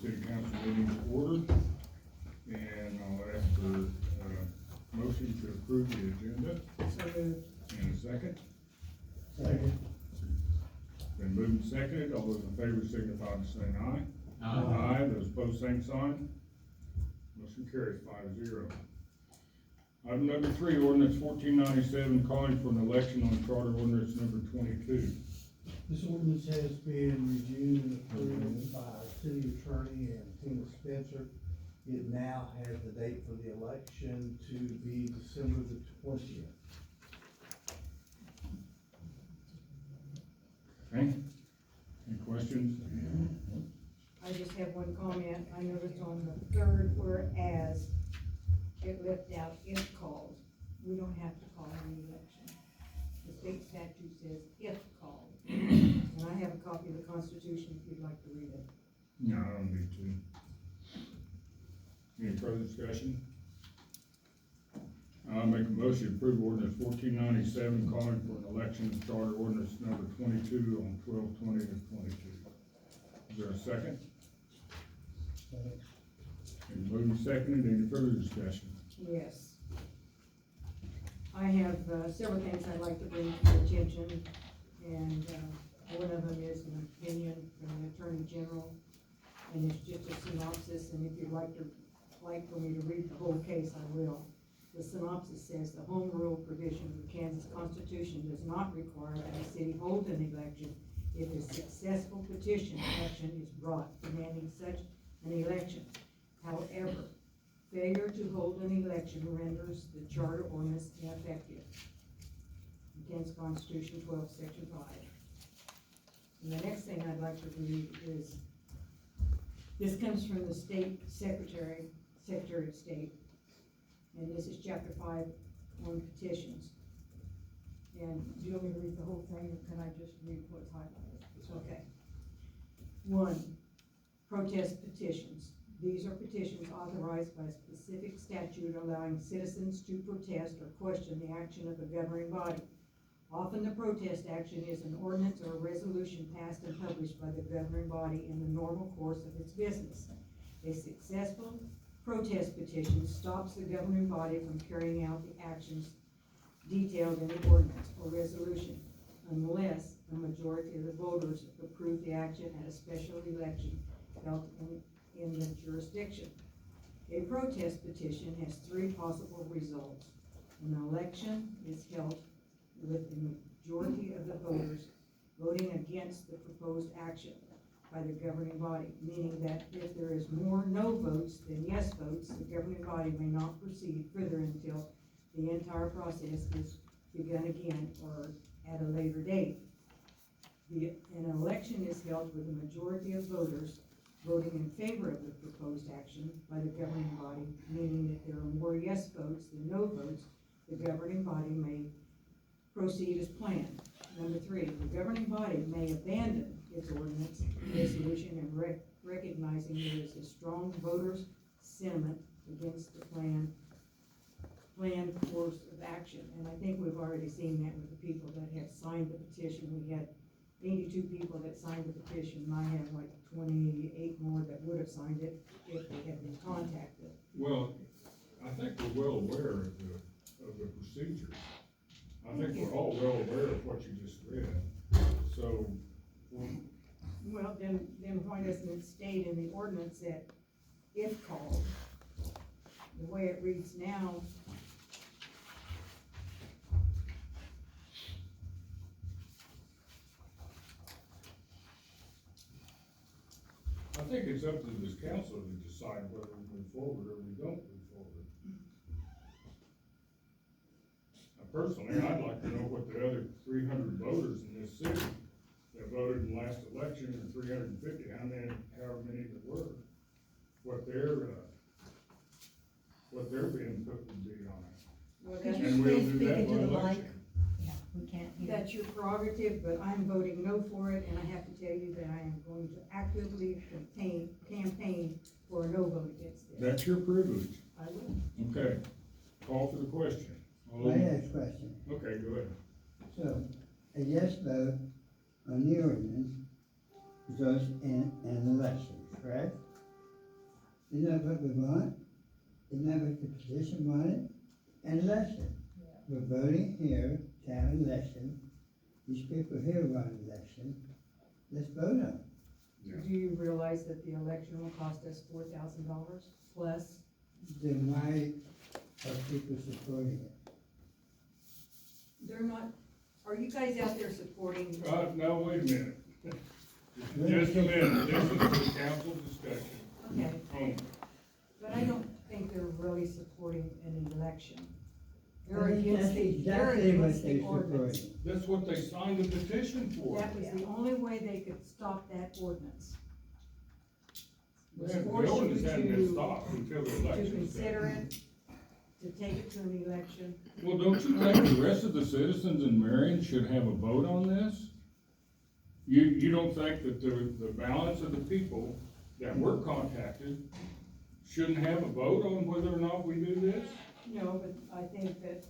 city council meeting to order, and I'll ask for, motion to approve the agenda. So moved. And a second. Second. Been moved and seconded, all those in favor signify by saying aye. Aye. Those opposed, same sign. Motion carries 5-0. Item number 3, ordinance 1497, calling for an election on charter ordinance number 22. This ordinance has been reviewed and approved by our city attorney and Tina Spencer. It now has the date for the election to be December the 20th. Okay, any questions? I just have one comment. I noticed on the third whereas it left out if called. We don't have to call an election. The state statute says if called. And I have a copy of the Constitution if you'd like to read it. No, I don't need to. Any further discussion? I'll make a motion to approve ordinance 1497, calling for an election of charter ordinance number 22 on 12/20 of 22. Is there a second? Been moved and seconded, any further discussion? Yes. I have, several things I'd like to bring to your attention, and, one of them is an opinion from the Attorney General, and it's just a synopsis, and if you'd like for me to read the whole case, I will. The synopsis says, the home rule provision of the Kansas Constitution does not require that a city hold an election if a successful petition action is brought demanding such an election. However, failure to hold an election renders the charter ordinance ineffective. Kansas Constitution 12, Section 5. And the next thing I'd like to read is, this comes from the State Secretary of State, and this is Chapter 5 on petitions. And do you want me to read the whole thing, or can I just read what's highlighted? Okay. 1, protest petitions. These are petitions authorized by a specific statute allowing citizens to protest or question the action of a governing body. Often the protest action is an ordinance or a resolution passed and published by the governing body in the normal course of its business. A successful protest petition stops the governing body from carrying out the actions detailed in the ordinance or resolution unless a majority of the voters approve the action at a special election held in the jurisdiction. A protest petition has 3 possible results. An election is held with the majority of the voters voting against the proposed action by the governing body, meaning that if there is more no votes than yes votes, the governing body may not proceed further until the entire process is begun again or at a later date. An election is held with a majority of voters voting in favor of the proposed action by the governing body, meaning that there are more yes votes than no votes, the governing body may proceed as planned. Number 3, the governing body may abandon its ordinance resolution and recognizing there is a strong voters' sentiment against the planned course of action. And I think we've already seen that with the people that have signed the petition. We had 82 people that signed the petition, and I have like 28 more that would have signed it if they had been contacted. Well, I think we're well aware of the procedure. I think we're all well aware of what you just read. So, Well, then why doesn't it state in the ordinance that if called? The way it reads now, I think it's up to this council to decide whether we move forward or we don't move forward. Personally, I'd like to know what the other 300 voters in this city that voted in the last election, or 350, however many there were, what their input would be on it. well, Could that's, you And we'll please do speak that into by the mic? election. Yeah, we can't hear. that's your prerogative, but I'm voting no for it, and I have to tell you that I am going to actively campaign for a no vote against this. That's your privilege. I will. Okay, call for the question. I ask a question. Okay, go ahead. So, a yes vote on the ordinance results in an election, correct? Isn't that what we want? Isn't that what the petition wanted? An election. We're voting here to have an election. These people here want an election. Let's vote on it. Do you realize that the election will cost us $4,000 plus? Then why are people supporting it? They're not, are you guys out there supporting? No, wait a minute. Just a minute, this is the council discussion. Okay, Only. but I don't think they're really supporting an election. They're I think against that's the, they're exactly what against the they're ordinance. supporting. That's what they signed the petition for. That was the only way they could stop that ordinance. Was Man, force the you ordinance hadn't been to, stopped until the to election. consider it, to take it to an election. Well, don't you think the rest of the citizens in Marion should have a vote on this? You don't think that the balance of the people that were contacted shouldn't have a vote on whether or not we do this? No, but I think that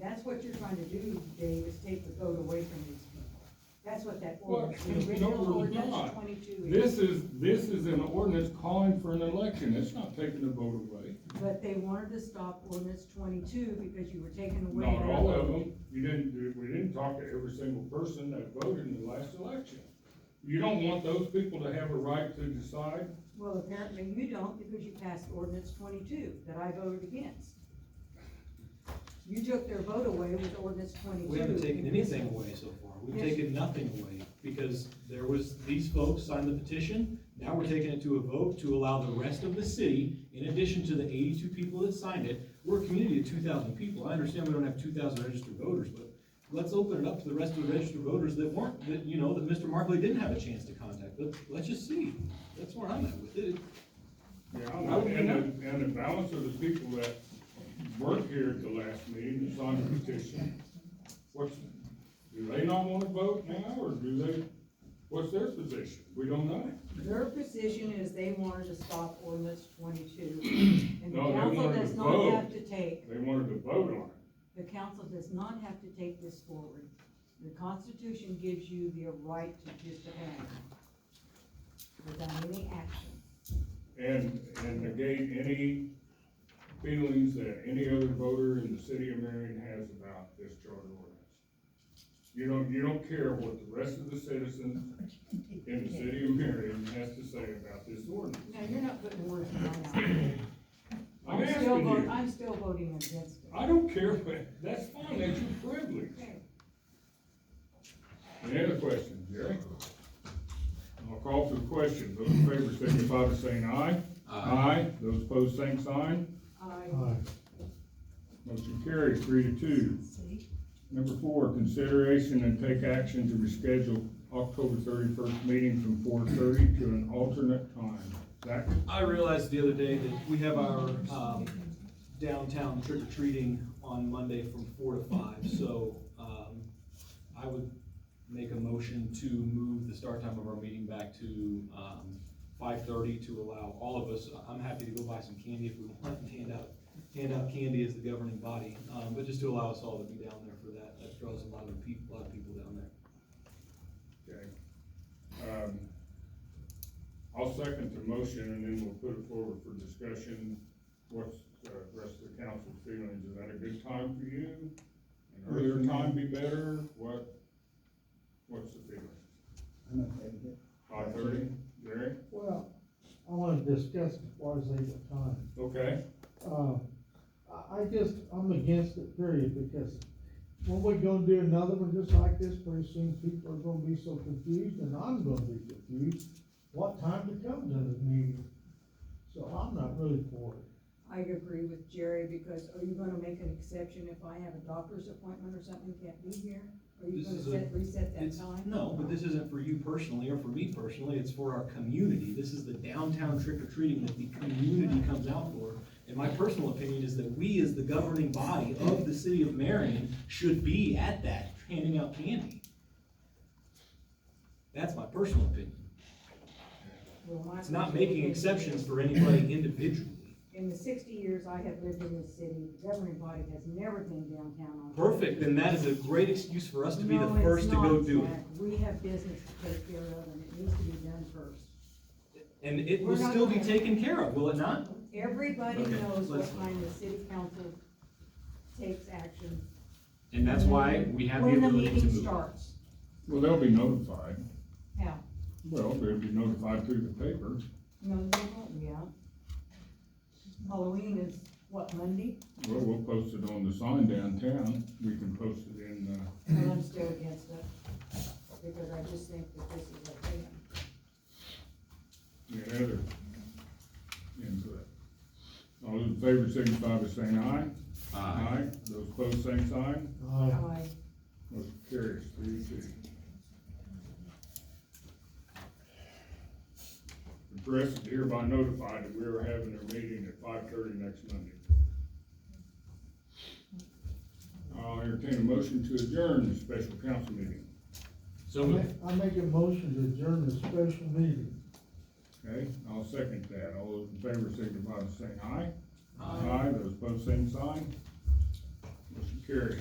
that's what you're trying to do, Dave, is take the vote away from these people. That's what that Well, ordinance, the no, original we're ordinance not. 22 is. This is an ordinance calling for an election, it's not taking the vote away. But they wanted to stop ordinance 22 because you were taking away. Not that all of vote. them, we didn't talk to every single person that voted in the last election. You don't want those people to have a right to decide? Well, apparently you don't, because you passed ordinance 22 that I voted against. You took their vote away with ordinance 22. We haven't taken anything away so far. We've Yes. taken nothing away, because there was, these folks signed the petition. Now we're taking it to a vote to allow the rest of the city, in addition to the 82 people that signed it. We're a community of 2,000 people. I understand we don't have 2,000 registered voters, but let's open it up to the rest of the registered voters that weren't, that, you know, that Mr. Markley didn't have a chance to contact. Let's just see. That's where I'm at with it. Yeah, I would and the balance of the people that weren't here at the last meeting and signed the petition, do they not wanna vote now, or do they, what's their position? We don't know. Their position is they wanted to stop ordinance 22. And the No, they council wanted does to not vote. have to take, They wanted to vote on it. the council does not have to take this forward. The Constitution gives you the right to just abandon without any action. And negate any feelings that any other voter in the city of Marion has about this charter ordinance. You don't care what the rest of the citizens in the city of Marion has to say about this ordinance. Now, you're not putting words in my mouth. I'm asking you. I'm still voting against it. I don't care, but that's fine, that's your privilege. Okay. Any other questions, Jerry? I'll call for the question. Those in favor signify by saying aye. Aye. Those opposed, same sign. I, Motion carries 3-2. Number 4, consideration and take action to reschedule October 31st meeting from 4:30 to an alternate time. Zach? I realized the other day that we have our, downtown trick or treating on Monday from 4 to 5, so, I would make a motion to move the start time of our meeting back to, 5:30 to allow all of us, I'm happy to go buy some candy if we want and hand out candy as the governing body, but just to allow us all to be down there for that draws a lot of people down there. Okay. I'll second the motion and then we'll put it forward for discussion. What's the rest of the council's feelings? Is that a good time for you? An earlier time be better? What's the feeling? I'm okay with it. 5:30, Jerry? Well, I wanna discuss as far as the time. Okay. I'm against it, period, because when we're gonna do another one just like this, pretty soon people are gonna be so confused, and I'm gonna be confused, what time to come to the meeting. So I'm not really for it. I agree with Jerry, because are you gonna make an exception if I have a doctor's appointment or something, can't be here? Are you This gonna is reset that It's, time? no, but this isn't for you personally or for me personally, it's for our community. This is the downtown trick or treating that the community comes out for. And my personal opinion is that we, as the governing body of the city of Marion, should be at that, handing out candy. That's my personal opinion. Well, my It's not personal making opinion exceptions is, for anybody individually. in the 60 years I have lived in this city, the governing body has never been downtown on. Perfect, then that is a great excuse for us to be the No, it's first to go not, do Zach. it. We have business to take care of, and it needs to be done first. And it will We're not still be gonna- taken care of, will it not? Everybody Okay, knows what let's- time the city council takes action. And that's why we have the When the ability to meeting move. starts. Well, they'll be notified. How? Well, they'll be notified through the paper. No, they won't, yeah. Halloween is what, Monday? Well, we'll post it on the sign downtown. We can post it in, Well, I'm still against it, because I just think that this is a the other input. All those in favor signify by saying aye. Those opposed, same sign. I, Motion carries 3-2. The press is hereby notified that we are having our meeting at 5:30 next Monday. I'll entertain a motion to adjourn the special council meeting. So moved. I make a motion to adjourn the special meeting. Okay, I'll second that. All those in favor signify by saying aye. Aye. Those opposed, same sign. Motion carries.